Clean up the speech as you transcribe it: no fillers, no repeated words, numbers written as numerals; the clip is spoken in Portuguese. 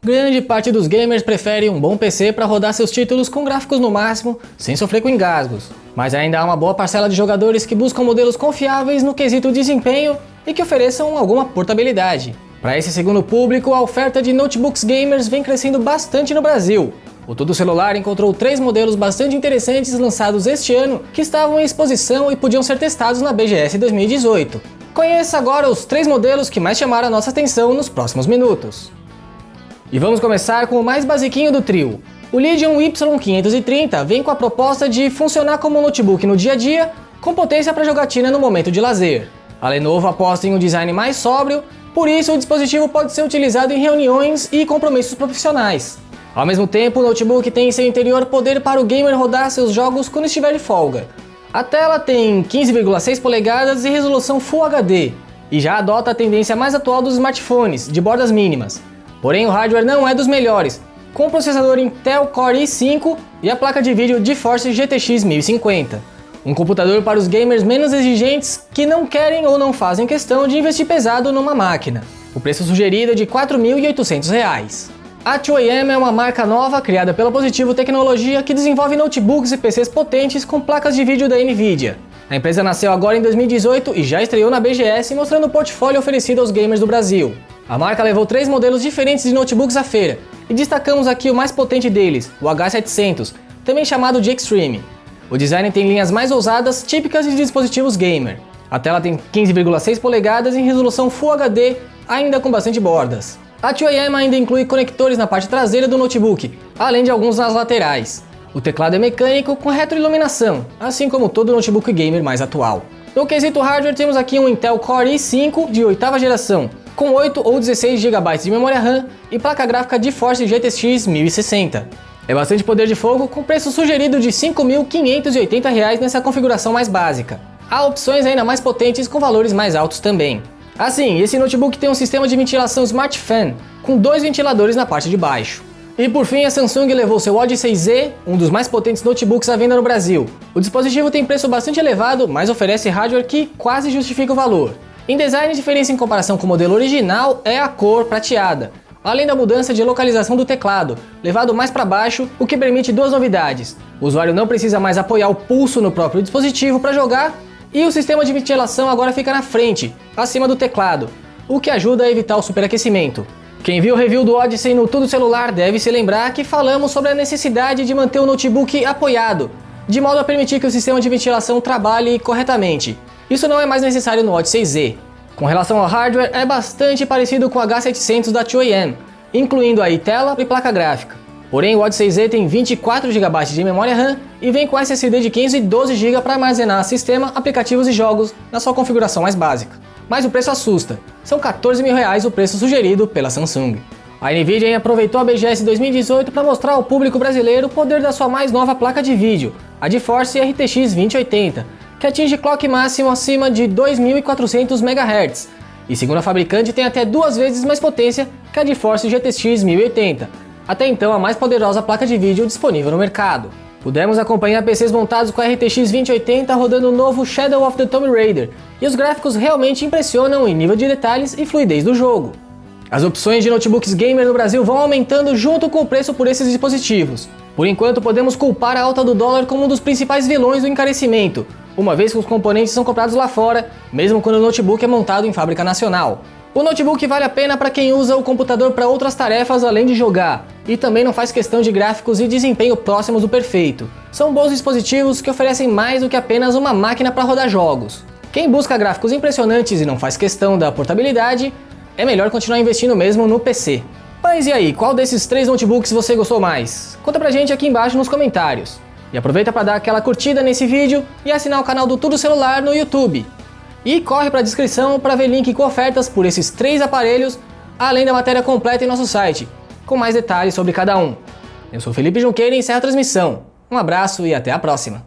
Grande parte dos gamers prefere um bom PC para rodar seus títulos com gráficos no máximo, sem sofrer com engasgos. Mas ainda há uma boa parcela de jogadores que buscam modelos confiáveis no quesito desempenho e que ofereçam alguma portabilidade. Para esse segundo público, a oferta de notebooks gamers vem crescendo bastante no Brasil. O Tudo Celular encontrou 3 modelos bastante interessantes lançados este ano que estavam em exposição e podiam ser testados na BGS 2018. Conheça agora os 3 modelos que mais chamaram a nossa atenção nos próximos minutos. E vamos começar com o mais basiquinho do trio. O Legion Y530 vem com a proposta de funcionar como um notebook no dia a dia, com potência para jogatina no momento de lazer. A Lenovo aposta em um design mais sóbrio, por isso o dispositivo pode ser utilizado em reuniões e compromissos profissionais. Ao mesmo tempo, o notebook tem em seu interior poder para o gamer rodar seus jogos quando estiver de folga. A tela tem 15,6 polegadas e resolução Full HD, e já adota a tendência mais atual dos smartphones, de bordas mínimas. Porém, o hardware não é dos melhores, com o processador Intel Core i5 e a placa de vídeo GeForce GTX 1050. Um computador para os gamers menos exigentes que não querem ou não fazem questão de investir pesado numa máquina. O preço sugerido é de R$ 4.800. A 2AM é uma marca nova criada pela Positivo Tecnologia que desenvolve notebooks e PCs potentes com placas de vídeo da Nvidia. A empresa nasceu agora em 2018 e já estreou na BGS mostrando o portfólio oferecido aos gamers do Brasil. A marca levou 3 modelos diferentes de notebooks à feira, e destacamos aqui o mais potente deles, o H700, também chamado de Extreme. O design tem linhas mais ousadas, típicas de dispositivos gamer. A tela tem 15,6 polegadas em resolução Full HD, ainda com bastante bordas. A 2AM ainda inclui conectores na parte traseira do notebook, além de alguns nas laterais. O teclado é mecânico com retroiluminação, assim como todo notebook gamer mais atual. No quesito hardware temos aqui um Intel Core i5 de 8ª geração, com 8 ou 16 GB de memória RAM e placa gráfica GeForce GTX 1060. É bastante poder de fogo, com preço sugerido de R$ 5.580 nessa configuração mais básica. Há opções ainda mais potentes com valores mais altos também. Assim, esse notebook tem um sistema de ventilação Smart Fan, com 2 ventiladores na parte de baixo. E por fim, a Samsung levou seu Odyssey Z, um dos mais potentes notebooks à venda no Brasil. O dispositivo tem preço bastante elevado, mas oferece hardware que quase justifica o valor. Em design, a diferença em comparação com o modelo original é a cor prateada, além da mudança de localização do teclado, levado mais para baixo, o que permite 2 novidades. O usuário não precisa mais apoiar o pulso no próprio dispositivo para jogar, e o sistema de ventilação agora fica na frente, acima do teclado, o que ajuda a evitar o superaquecimento. Quem viu o review do Odyssey no Tudo Celular deve se lembrar que falamos sobre a necessidade de manter o notebook apoiado, de modo a permitir que o sistema de ventilação trabalhe corretamente. Isso não é mais necessário no Odyssey Z. Com relação ao hardware, é bastante parecido com o H700 da 2AM, incluindo aí tela e placa gráfica. Porém, o Odyssey Z tem 24 GB de memória RAM e vem com SSD de 15 e 12 GB para armazenar sistema, aplicativos e jogos na sua configuração mais básica. Mas o preço assusta, são R$ 14.000 o preço sugerido pela Samsung. A Nvidia aproveitou a BGS 2018 para mostrar ao público brasileiro o poder da sua mais nova placa de vídeo, a GeForce RTX 2080, que atinge clock máximo acima de 2.400 MHz, e segundo a fabricante tem até 2 vezes mais potência que a GeForce GTX 1080, até então a mais poderosa placa de vídeo disponível no mercado. Pudemos acompanhar PCs montados com a RTX 2080 rodando o novo Shadow of the Tomb Raider, e os gráficos realmente impressionam em nível de detalhes e fluidez do jogo. As opções de notebooks gamer no Brasil vão aumentando junto com o preço por esses dispositivos. Por enquanto podemos culpar a alta do dólar como um dos principais vilões do encarecimento, uma vez que os componentes são comprados lá fora, mesmo quando o notebook é montado em fábrica nacional. O notebook vale a pena para quem usa o computador para outras tarefas além de jogar, e também não faz questão de gráficos e desempenho próximos do perfeito. São bons dispositivos que oferecem mais do que apenas uma máquina para rodar jogos. Quem busca gráficos impressionantes e não faz questão da portabilidade, é melhor continuar investindo mesmo no PC. Mas e aí, qual desses 3 notebooks você gostou mais? Conta pra gente aqui embaixo nos comentários. E aproveita para dar aquela curtida nesse vídeo e assinar o canal do Tudo Celular no YouTube. E corre para a descrição para ver link com ofertas por esses 3 aparelhos, além da matéria completa em nosso site, com mais detalhes sobre cada um. Eu sou Felipe Junqueira e encerro a transmissão. Um abraço e até a próxima!